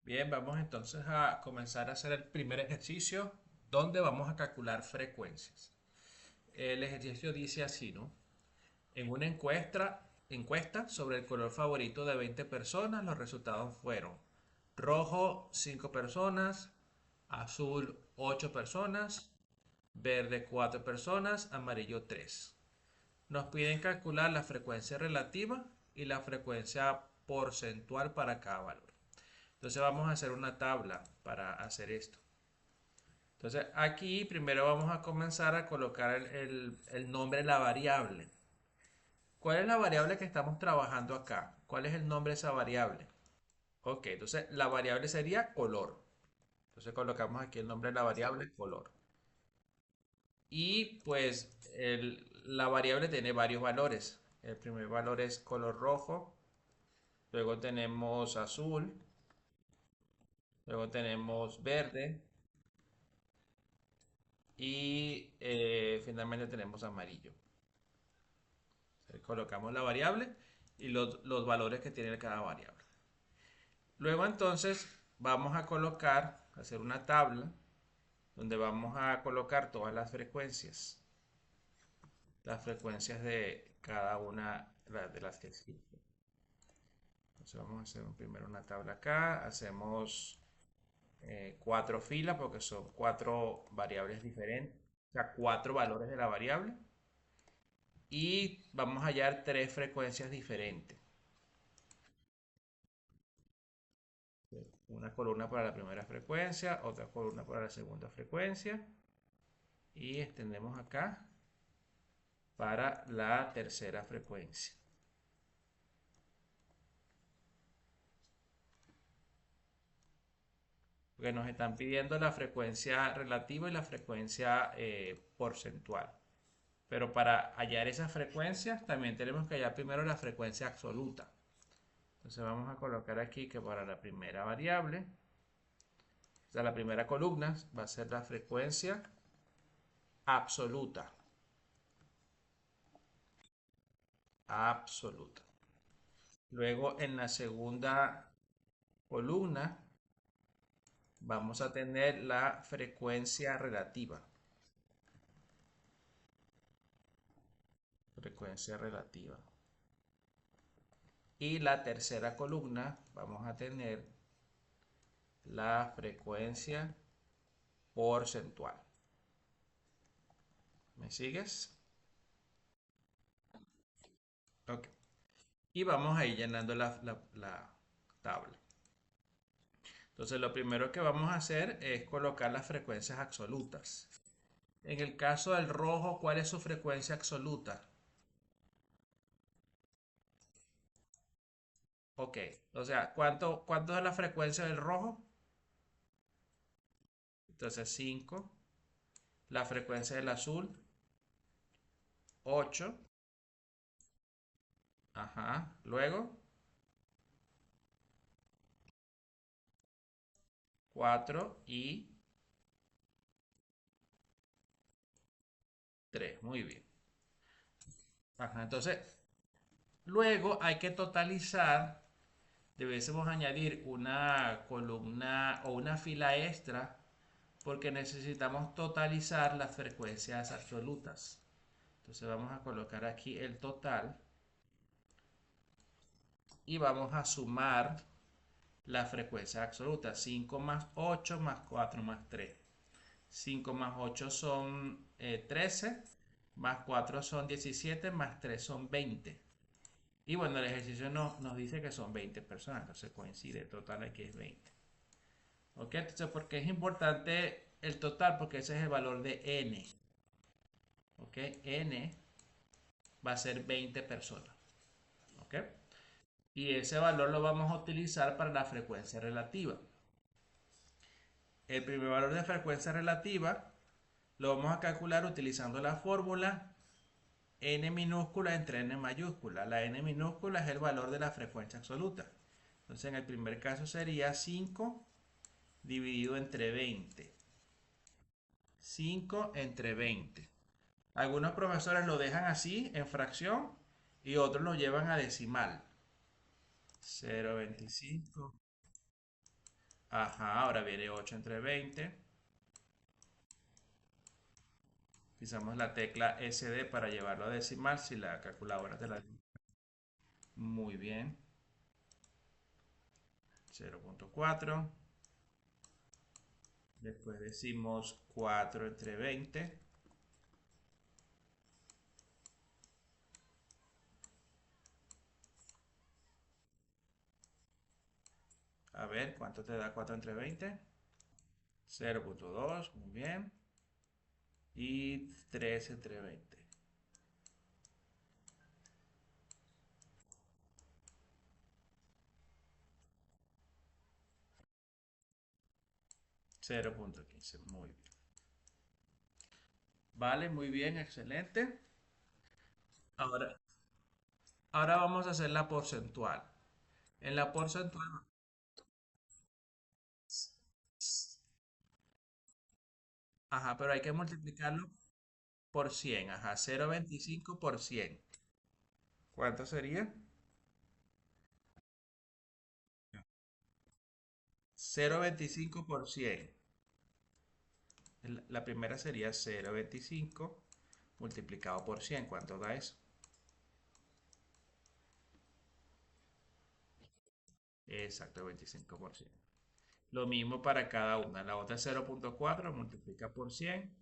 Bien, vamos entonces a comenzar a hacer el primer ejercicio donde vamos a calcular frecuencias. El ejercicio dice así, ¿no? En una encuesta sobre el color favorito de 20 personas, los resultados fueron rojo 5 personas, azul 8 personas, verde 4 personas, amarillo 3. Nos piden calcular la frecuencia relativa y la frecuencia porcentual para cada valor. Entonces vamos a hacer una tabla para hacer esto. Entonces aquí primero vamos a comenzar a colocar el nombre de la variable. ¿Cuál es la variable que estamos trabajando acá? ¿Cuál es el nombre de esa variable? Ok, entonces la variable sería color. Entonces colocamos aquí el nombre de la variable color. Y pues la variable tiene varios valores. El primer valor es color rojo, luego tenemos azul, luego tenemos verde, y finalmente tenemos amarillo. Colocamos la variable y los valores que tiene cada variable. Luego entonces vamos a hacer una tabla donde vamos a colocar todas las frecuencias de cada una de las que existen. Entonces vamos a hacer primero una tabla acá, hacemos cuatro filas porque son cuatro variables diferentes, o sea, cuatro valores de la variable. Y vamos a hallar tres frecuencias diferentes. Una columna para la primera frecuencia, otra columna para la segunda frecuencia y extendemos acá para la tercera frecuencia. Porque nos están pidiendo la frecuencia relativa y la frecuencia porcentual. Pero para hallar esas frecuencias también tenemos que hallar primero la frecuencia absoluta. Entonces vamos a colocar aquí que para la primera variable, o sea, la primera columna va a ser la frecuencia absoluta. Absoluta. Luego en la segunda columna vamos a tener la frecuencia relativa. Frecuencia relativa. Y la tercera columna vamos a tener la frecuencia porcentual. ¿Me sigues? Ok. Y vamos a ir llenando la tabla. Entonces lo primero que vamos a hacer es colocar las frecuencias absolutas. En el caso del rojo, ¿cuál es su frecuencia absoluta? Ok, o sea, ¿cuánto es la frecuencia del rojo? Entonces 5. La frecuencia del azul, 8. Ajá. Luego, 4 y 3. Muy bien. Ajá. Entonces, luego hay que totalizar. Debiésemos añadir una columna o una fila extra porque necesitamos totalizar las frecuencias absolutas. Entonces vamos a colocar aquí el total y vamos a sumar la frecuencia absoluta. 5 más 8 más 4 más 3. 5 más 8 son 13, más 4 son 17, más 3 son 20. Y bueno, el ejercicio nos dice que son 20 personas, entonces coincide, el total aquí es 20. ¿Ok? Entonces, ¿por qué es importante el total? Porque ese es el valor de n. ¿Ok? N va a ser 20 personas. ¿Ok? Y ese valor lo vamos a utilizar para la frecuencia relativa. El primer valor de frecuencia relativa lo vamos a calcular utilizando la fórmula n minúscula entre n mayúscula. La n minúscula es el valor de la frecuencia absoluta. Entonces en el primer caso sería 5 dividido entre 20. 5 entre 20. Algunos profesores lo dejan así en fracción y otros lo llevan a decimal. 0,25 Ajá, ahora viene 8 entre 20. Pisamos la tecla SD para llevarlo a decimal si la calculadora te la... Muy bien. 0.4. Después decimos 4 entre 20. A ver, ¿cuánto te da 4 entre 20? 0.2, muy bien. Y 3 entre 20. 0.15, muy bien. Vale, muy bien, excelente. Ahora, ahora vamos a hacer la porcentual. En la porcentual, ajá, pero hay que multiplicarlo por 100, ajá, 0.25 por 100. ¿Cuánto sería? 0.25 por 100. La primera sería 0.25 multiplicado por 100. ¿Cuánto da eso? Exacto, 25%. Lo mismo para cada una. La otra es 0.4 multiplica por 100.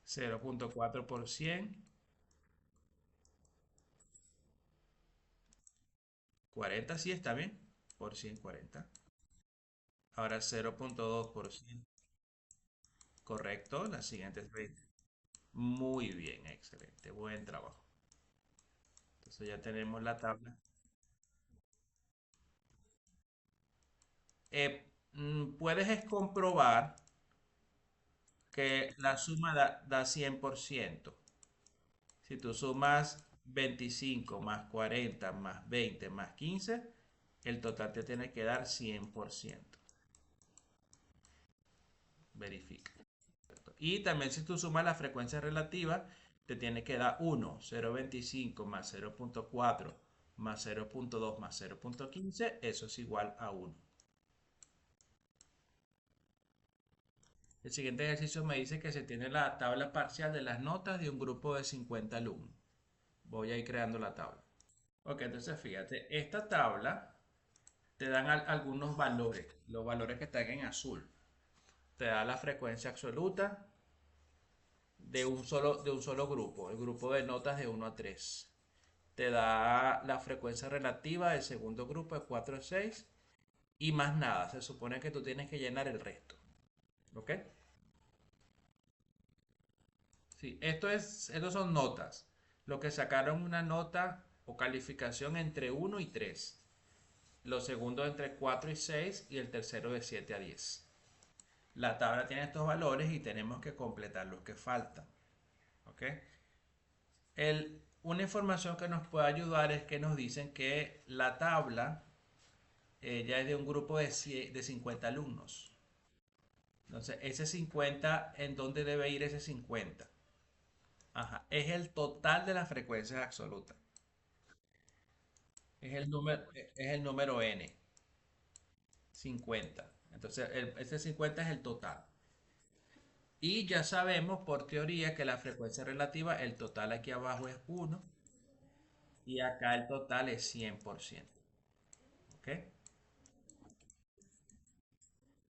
0.4 por 100. 40 sí está bien. Por 100, 40. Ahora 0.2 por 100. Correcto. La siguiente es 20. Muy bien, excelente. Buen trabajo. Entonces ya tenemos la tabla. Puedes comprobar que la suma da 100%. Si tú sumas 25 más 40 más 20 más 15, el total te tiene que dar 100%. Verifica. Y también si tú sumas la frecuencia relativa, te tiene que dar 1, 0.25 más 0.4 más 0.2 más 0.15, eso es igual a 1. El siguiente ejercicio me dice que se tiene la tabla parcial de las notas de un grupo de 50 alumnos. Voy a ir creando la tabla. Ok, entonces fíjate, esta tabla te dan algunos valores, los valores que están en azul. Te da la frecuencia absoluta de un solo grupo, el grupo de notas de 1 a 3. Te da la frecuencia relativa del segundo grupo de 4 a 6 y más nada. Se supone que tú tienes que llenar el resto. ¿Ok? Sí, estos son notas. Los que sacaron una nota o calificación entre 1 y 3. Los segundos entre 4 y 6 y el tercero de 7 a 10. La tabla tiene estos valores y tenemos que completar los que faltan. ¿Ok? Una información que nos puede ayudar es que nos dicen que la tabla ya es de un grupo de 50 alumnos. Entonces, ese 50, ¿en dónde debe ir ese 50? Ajá, es el total de las frecuencias absolutas. Es el número n, 50. Entonces, ese 50 es el total. Y ya sabemos por teoría que la frecuencia relativa, el total aquí abajo es 1 y acá el total es 100%. ¿Ok?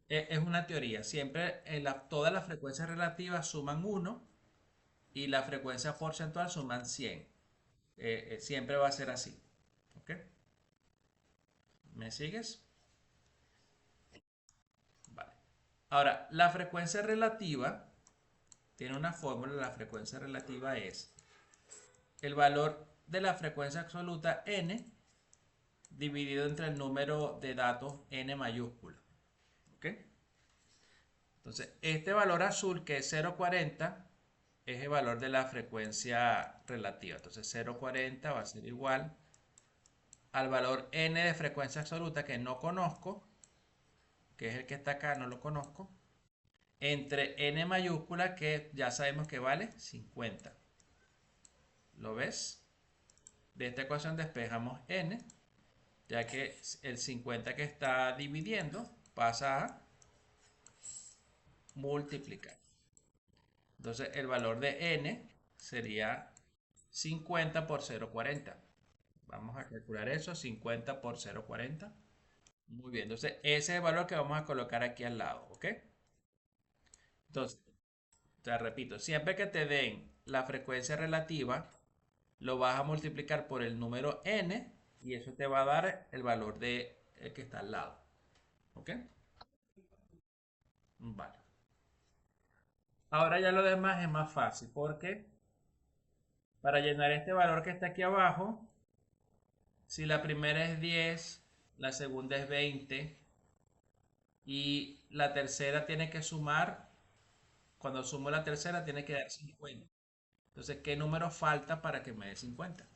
Es una teoría. Siempre todas las frecuencias relativas suman 1 y la frecuencia porcentual suman 100. Siempre va a ser así. ¿Ok? ¿Me sigues? Vale. Ahora, la frecuencia relativa tiene una fórmula. La frecuencia relativa es el valor de la frecuencia absoluta n dividido entre el número de datos n mayúscula. ¿Ok? Entonces, este valor azul que es 0.40 es el valor de la frecuencia relativa. Entonces, 0.40 va a ser igual al valor n de frecuencia absoluta que no conozco, que es el que está acá, no lo conozco, entre n mayúscula que ya sabemos que vale 50. ¿Lo ves? De esta ecuación despejamos n, ya que el 50 que está dividiendo pasa a multiplicar. Entonces el valor de n sería 50 por 0,40. Vamos a calcular eso, 50 por 0,40. Muy bien, entonces ese es el valor que vamos a colocar aquí al lado, ¿ok? Entonces, te repito, siempre que te den la frecuencia relativa, lo vas a multiplicar por el número n y eso te va a dar el valor de el que está al lado, ¿ok? Vale. Ahora ya lo demás es más fácil porque para llenar este valor que está aquí abajo, si la primera es 10, la segunda es 20 y la tercera tiene que sumar, cuando sumo la tercera tiene que dar 50. Entonces, ¿qué número falta para que me dé 50?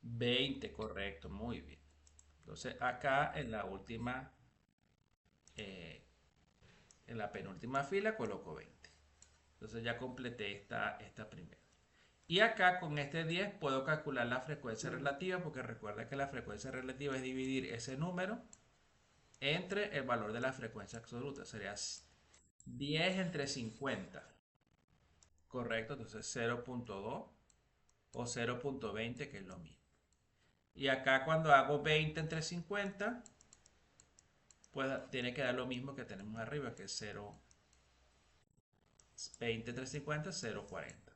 20, correcto, muy bien. Entonces, acá eh, en la penúltima fila coloco 20. Entonces ya completé esta primera. Y acá con este 10 puedo calcular la frecuencia relativa porque recuerda que la frecuencia relativa es dividir ese número entre el valor de la frecuencia absoluta. Sería 10 entre 50. Correcto, entonces 0,2 o 0,20 que es lo mismo. Y acá cuando hago 20 entre 50, pues tiene que dar lo mismo que tenemos arriba, que es 0, 20 entre 50, 0,40.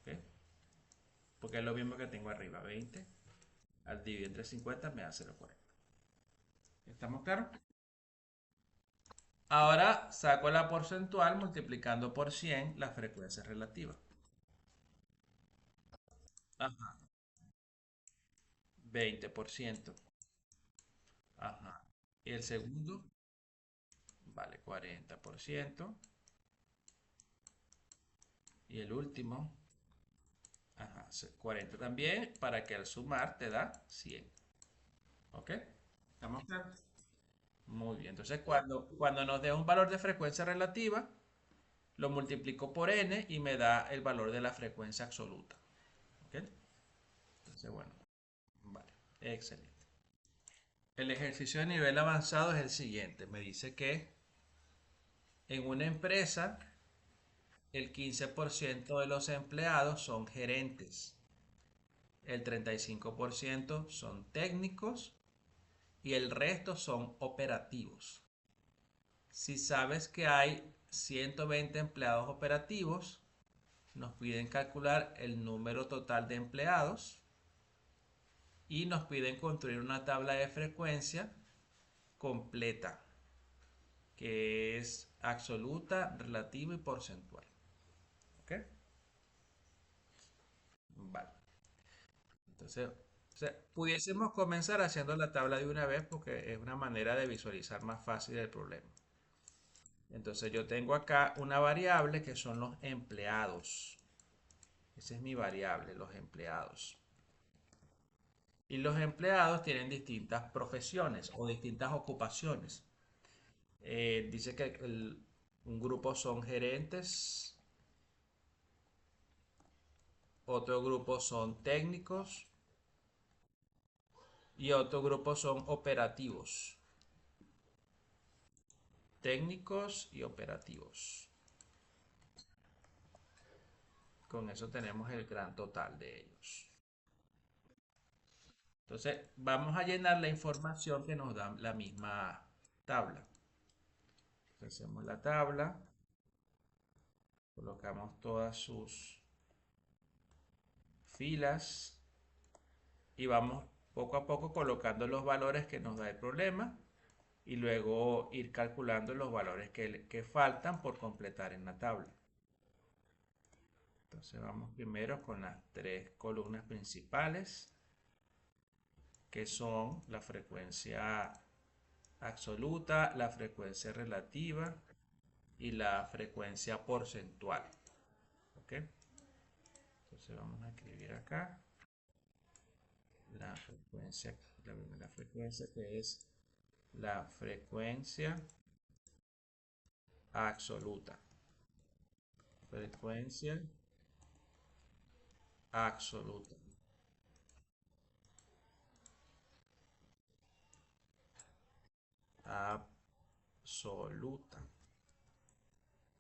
¿Ok? Porque es lo mismo que tengo arriba, 20 al dividir entre 50 me da 0,40. ¿Estamos claros? Ahora saco la porcentual multiplicando por 100 la frecuencia relativa. Ajá, 20%. Ajá. Y el segundo vale 40%. Y el último, ajá, 40 también, para que al sumar te da 100. ¿Ok? ¿Estamos claros? Muy bien. Entonces, cuando nos dé un valor de frecuencia relativa, lo multiplico por n y me da el valor de la frecuencia absoluta. ¿Ok? Entonces, bueno, vale. Excelente. El ejercicio de nivel avanzado es el siguiente. Me dice que en una empresa el 15% de los empleados son gerentes, el 35% son técnicos y el resto son operativos. Si sabes que hay 120 empleados operativos, nos piden calcular el número total de empleados y nos piden construir una tabla de frecuencia completa, que es absoluta, relativa y porcentual. ¿Ok? Vale. Entonces, pudiésemos comenzar haciendo la tabla de una vez porque es una manera de visualizar más fácil el problema. Entonces yo tengo acá una variable que son los empleados. Esa es mi variable, los empleados. Y los empleados tienen distintas profesiones o distintas ocupaciones. Dice que un grupo son gerentes, otro grupo son técnicos y otro grupo son operativos. Técnicos y operativos. Con eso tenemos el gran total de ellos. Entonces, vamos a llenar la información que nos da la misma tabla. Entonces, hacemos la tabla, colocamos todas sus filas y vamos poco a poco colocando los valores que nos da el problema y luego ir calculando los valores que faltan por completar en la tabla. Entonces vamos primero con las tres columnas principales, que son la frecuencia absoluta, la frecuencia relativa y la frecuencia porcentual. ¿Ok? Entonces vamos a escribir acá la frecuencia, la frecuencia que es la frecuencia absoluta. Frecuencia absoluta. absoluta.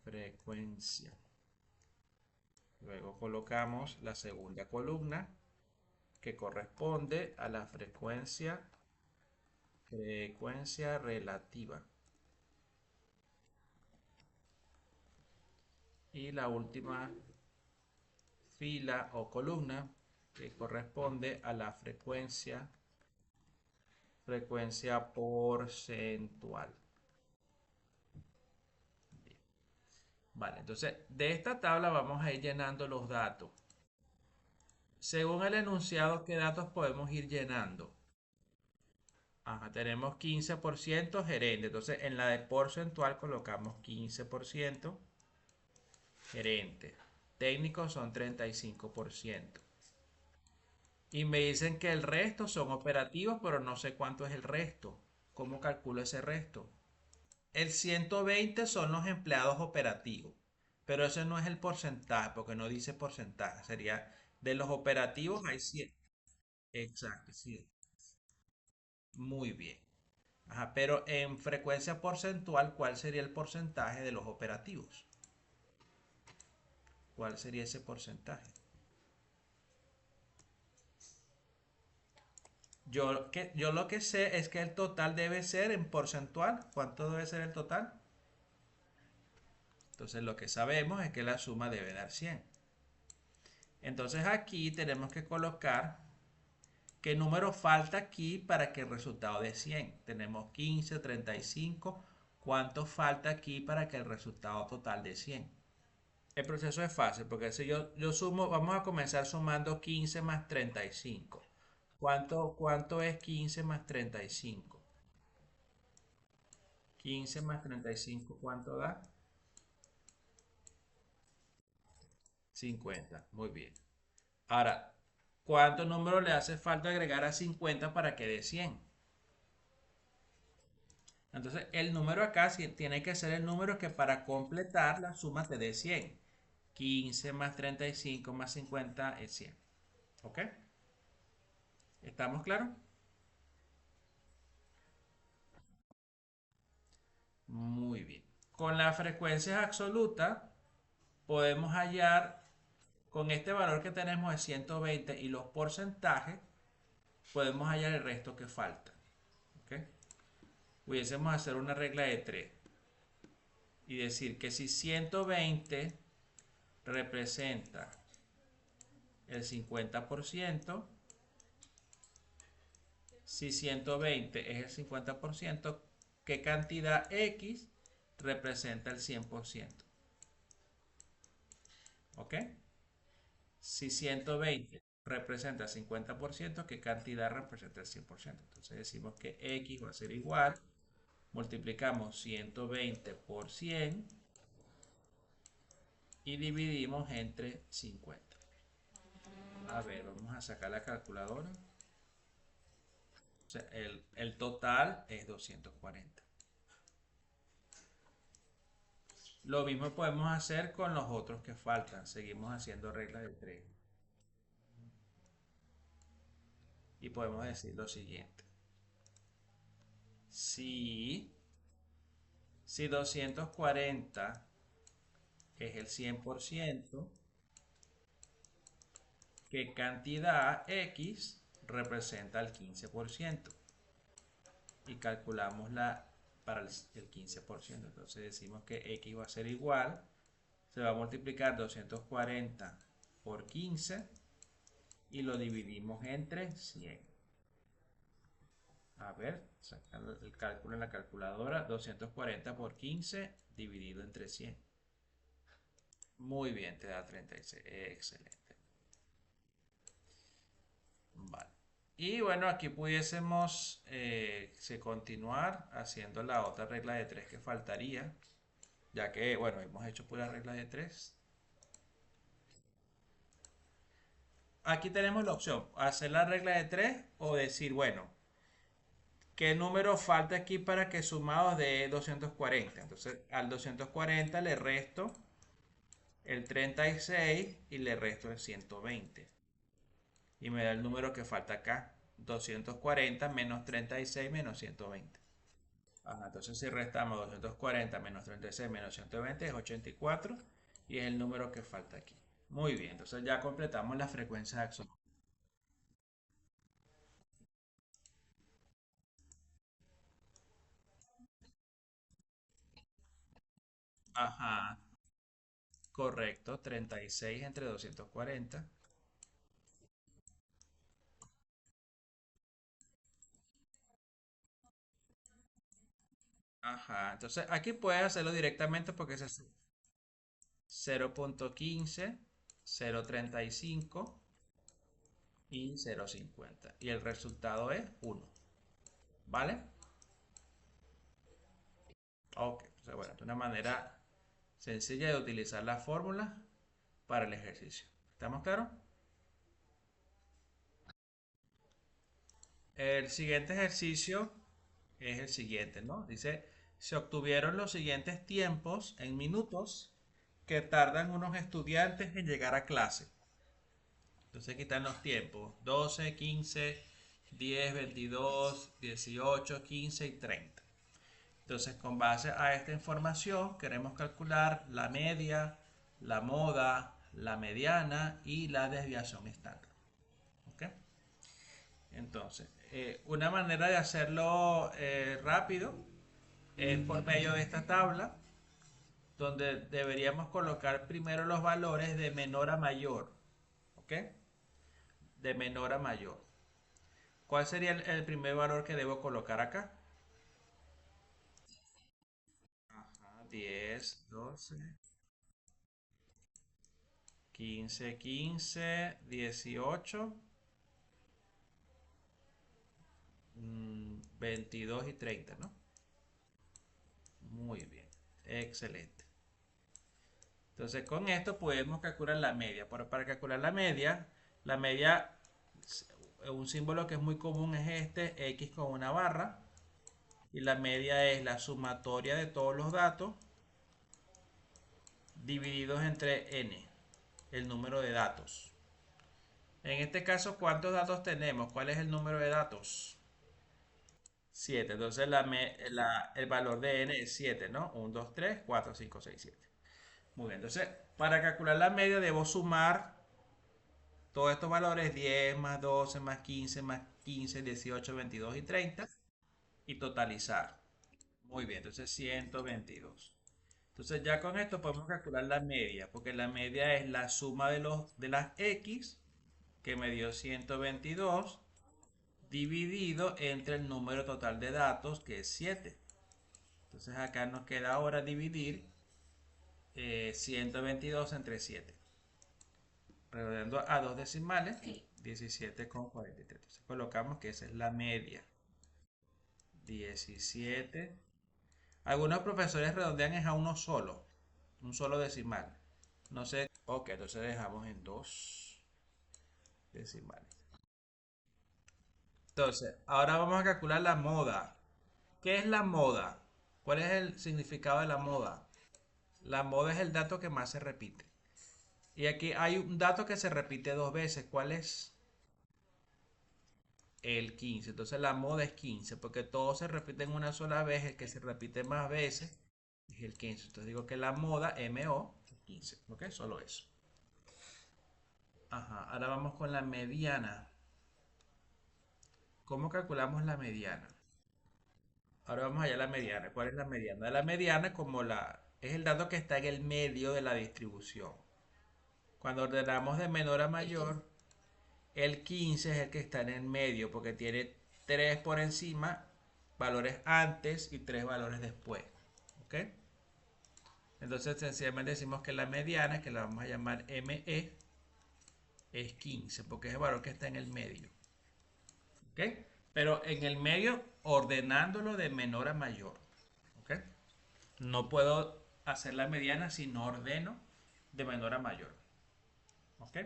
Frecuencia. Luego colocamos la segunda columna que corresponde a la frecuencia relativa. Y la última fila o columna que corresponde a la frecuencia porcentual. Bien. Vale, entonces de esta tabla vamos a ir llenando los datos. Según el enunciado, ¿qué datos podemos ir llenando? Ajá, tenemos 15% gerente. Entonces en la de porcentual colocamos 15% gerente. Técnicos son 35%. Y me dicen que el resto son operativos, pero no sé cuánto es el resto. ¿Cómo calculo ese resto? El 120 son los empleados operativos, pero ese no es el porcentaje, porque no dice porcentaje. Sería de los operativos hay 100. Exacto, sí. Muy bien. Ajá, pero en frecuencia porcentual, ¿cuál sería el porcentaje de los operativos? ¿Cuál sería ese porcentaje? Yo lo que sé es que el total debe ser en porcentual. ¿Cuánto debe ser el total? Entonces lo que sabemos es que la suma debe dar 100. Entonces aquí tenemos que colocar qué número falta aquí para que el resultado dé 100. Tenemos 15, 35. ¿Cuánto falta aquí para que el resultado total dé 100? El proceso es fácil porque si yo sumo, vamos a comenzar sumando 15 más 35. ¿Cuánto es 15 más 35? 15 más 35, ¿cuánto da? 50. Muy bien. Ahora, ¿cuánto número le hace falta agregar a 50 para que dé 100? Entonces, el número acá tiene que ser el número que para completar la suma te dé 100. 15 más 35 más 50 es 100. ¿Ok? ¿Estamos claros? Muy bien. Con las frecuencias absolutas podemos hallar, con este valor que tenemos de 120 y los porcentajes, podemos hallar el resto que falta. ¿Ok? Pudiésemos hacer una regla de 3 y decir que si 120 representa el 50%, si 120 es el 50%, ¿qué cantidad X representa el 100%? ¿Ok? Si 120 representa el 50%, ¿qué cantidad representa el 100%? Entonces decimos que X va a ser igual, multiplicamos 120 por 100 y dividimos entre 50. A ver, vamos a sacar la calculadora. O sea, el total es 240. Lo mismo podemos hacer con los otros que faltan. Seguimos haciendo regla de 3. Y podemos decir lo siguiente. Si, si 240 es el 100%, ¿qué cantidad X representa el 15%? Y calculamos para el 15%. Entonces decimos que X va a ser igual, se va a multiplicar 240 por 15 y lo dividimos entre 100. A ver, sacar el cálculo en la calculadora. 240 por 15 dividido entre 100. Muy bien, te da 36. Excelente. Vale. Y bueno, aquí pudiésemos continuar haciendo la otra regla de 3 que faltaría. Ya que, bueno, hemos hecho pura regla de 3. Aquí tenemos la opción, hacer la regla de 3 o decir, bueno, ¿qué número falta aquí para que sumados de 240? Entonces, al 240 le resto el 36 y le resto el 120. Y me da el número que falta acá. 240 menos 36 menos 120. Ajá, entonces si restamos 240 menos 36 menos 120 es 84 y es el número que falta aquí. Muy bien, entonces ya completamos la frecuencia de axón. Ajá, correcto, 36 entre 240. Ajá, entonces aquí puedes hacerlo directamente porque es 0.15, 0.35 y 0.50. Y el resultado es 1. ¿Vale? Ok, entonces bueno, es una manera sencilla de utilizar la fórmula para el ejercicio. ¿Estamos claros? El siguiente ejercicio es el siguiente, ¿no? Dice, se obtuvieron los siguientes tiempos en minutos que tardan unos estudiantes en llegar a clase. Entonces aquí están los tiempos, 12, 15, 10, 22, 18, 15 y 30. Entonces con base a esta información queremos calcular la media, la moda, la mediana y la desviación estándar. ¿Ok? Entonces, una manera de hacerlo rápido es por medio de esta tabla, donde deberíamos colocar primero los valores de menor a mayor. ¿Ok? De menor a mayor. ¿Cuál sería el primer valor que debo colocar acá? Ajá, 10, 12, 15, 15, 18, 22 y 30, ¿no? Muy bien, excelente. Entonces con esto podemos calcular la media. Pero para calcular la media, un símbolo que es muy común es este, X con una barra. Y la media es la sumatoria de todos los datos divididos entre n, el número de datos. En este caso, ¿cuántos datos tenemos? ¿Cuál es el número de datos? 7. Entonces el valor de n es 7, ¿no? 1, 2, 3, 4, 5, 6, 7. Muy bien, entonces para calcular la media debo sumar todos estos valores, 10 más 12 más 15, 18, 22 y 30, y totalizar. Muy bien, entonces 122. Entonces ya con esto podemos calcular la media, porque la media es la suma de las x, que me dio 122, dividido entre el número total de datos, que es 7. Entonces acá nos queda ahora dividir 122 entre 7. Redondeando a dos decimales, 17,43. Entonces colocamos que esa es la media. 17. Algunos profesores redondean es a uno solo, un solo decimal. No sé. Ok, entonces dejamos en dos decimales. Entonces, ahora vamos a calcular la moda. ¿Qué es la moda? ¿Cuál es el significado de la moda? La moda es el dato que más se repite. Y aquí hay un dato que se repite dos veces. ¿Cuál es? El 15. Entonces la moda es 15, porque todos se repiten una sola vez. El que se repite más veces es el 15. Entonces digo que la moda, MO, es 15. ¿Ok? Solo eso. Ajá. Ahora vamos con la mediana. ¿Cómo calculamos la mediana? Ahora vamos allá a la mediana. ¿Cuál es la mediana? La mediana es el dato que está en el medio de la distribución. Cuando ordenamos de menor a mayor, el 15 es el que está en el medio porque tiene 3 por encima, valores antes y 3 valores después. ¿Ok? Entonces sencillamente decimos que la mediana, que la vamos a llamar ME, es 15 porque es el valor que está en el medio. ¿Ok? Pero en el medio ordenándolo de menor a mayor. ¿Ok? No puedo hacer la mediana si no ordeno de menor a mayor. ¿Ok?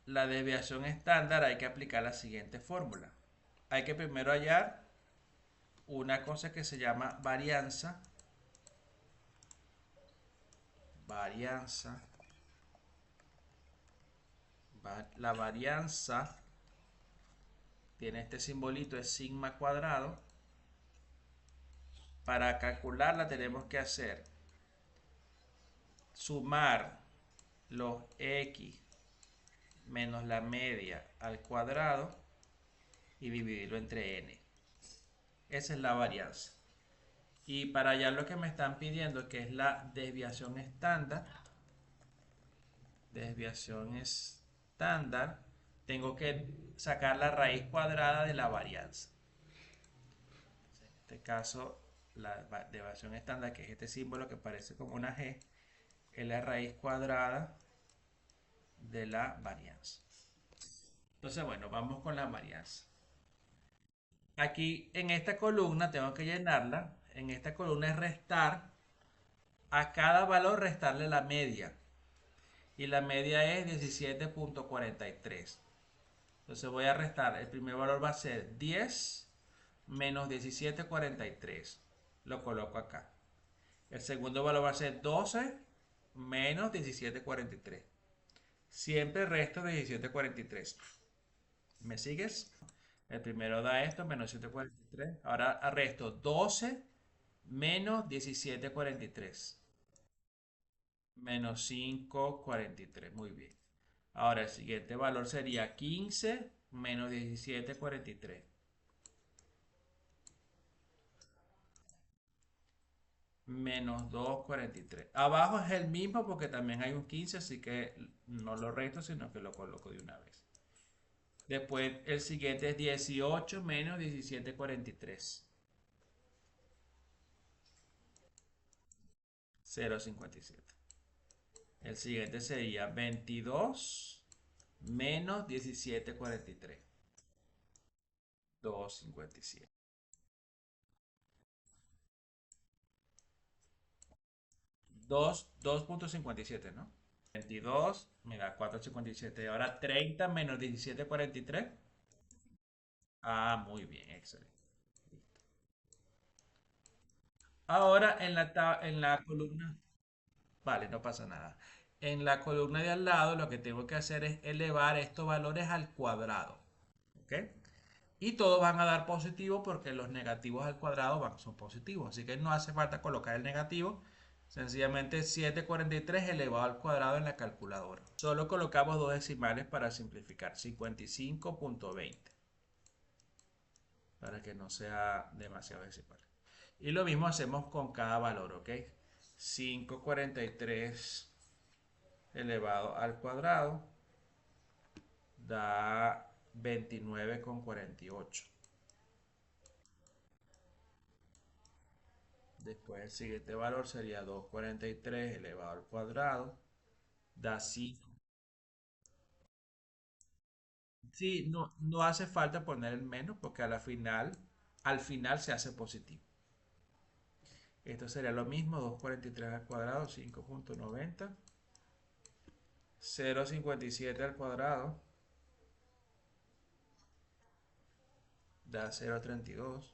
La desviación estándar hay que aplicar la siguiente fórmula. Hay que primero hallar una cosa que se llama varianza. Varianza. La varianza tiene este simbolito, es sigma cuadrado. Para calcularla tenemos que hacer sumar los x menos la media al cuadrado y dividirlo entre n. Esa es la varianza. Y para allá lo que me están pidiendo, que es la desviación estándar, tengo que sacar la raíz cuadrada de la varianza. En este caso, la desviación estándar, que es este símbolo que parece como una G, es la raíz cuadrada de la varianza. Entonces, bueno, vamos con la varianza. Aquí en esta columna tengo que llenarla. En esta columna es restar. A cada valor restarle la media. Y la media es 17.43. Entonces voy a restar. El primer valor va a ser 10 menos 17.43. Lo coloco acá. El segundo valor va a ser 12 menos 17.43. Siempre resto de 17.43. ¿Me sigues? El primero da esto, menos 743. Ahora resto 12 menos 1743. Menos 543. Muy bien. Ahora el siguiente valor sería 15 menos 1743. Menos 243. Abajo es el mismo porque también hay un 15, así que no lo resto, sino que lo coloco de una vez. Después el siguiente es 18 menos 1743. 0,57. El siguiente sería 22 menos 1743. 2,57. 2.57, ¿no? 22, mira, 4,57. Ahora 30 menos 17,43. Ah, muy bien, excelente. Ahora en la columna, vale, no pasa nada. En la columna de al lado lo que tengo que hacer es elevar estos valores al cuadrado. ¿Ok? Y todos van a dar positivo porque los negativos al cuadrado son positivos. Así que no hace falta colocar el negativo. Sencillamente 743 elevado al cuadrado en la calculadora. Solo colocamos dos decimales para simplificar. 55.20. Para que no sea demasiado decimal. Y lo mismo hacemos con cada valor, ¿ok? 543 elevado al cuadrado da 29,48. Después el siguiente valor sería 243 elevado al cuadrado. Da 5. Sí, no, no hace falta poner el menos porque al final se hace positivo. Esto sería lo mismo, 243 al cuadrado, 5.90. 0,57 al cuadrado da 0,32.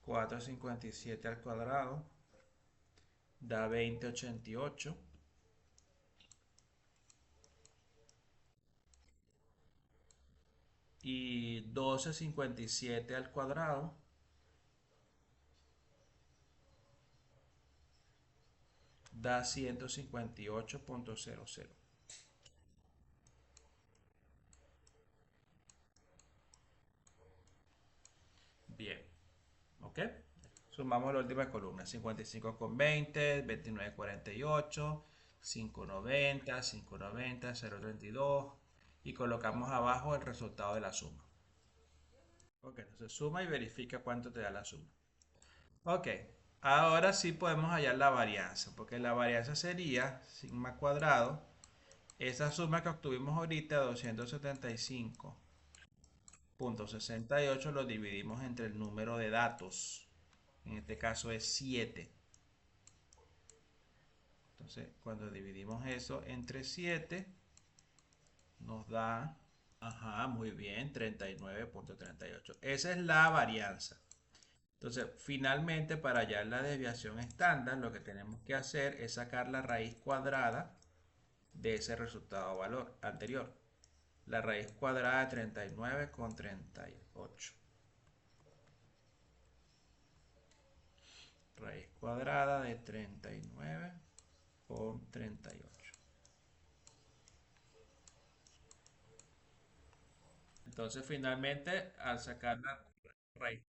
4,57 al cuadrado da 20,88. Y 12,57 al cuadrado da 158.00. Bien, ¿ok? Sumamos la última columna, 55,20, 29,48, 5,90, 5,90, 0,32 y colocamos abajo el resultado de la suma. Ok, entonces suma y verifica cuánto te da la suma. Ok, ahora sí podemos hallar la varianza, porque la varianza sería sigma cuadrado, esa suma que obtuvimos ahorita, 275.68, lo dividimos entre el número de datos, en este caso es 7. Entonces, cuando dividimos eso entre 7, nos da, ajá, muy bien, 39.38. Esa es la varianza. Entonces, finalmente, para hallar la desviación estándar, lo que tenemos que hacer es sacar la raíz cuadrada de ese resultado valor anterior. la raíz cuadrada de 39 con 38. Raíz cuadrada de 39 con 38. Entonces finalmente al sacar la raíz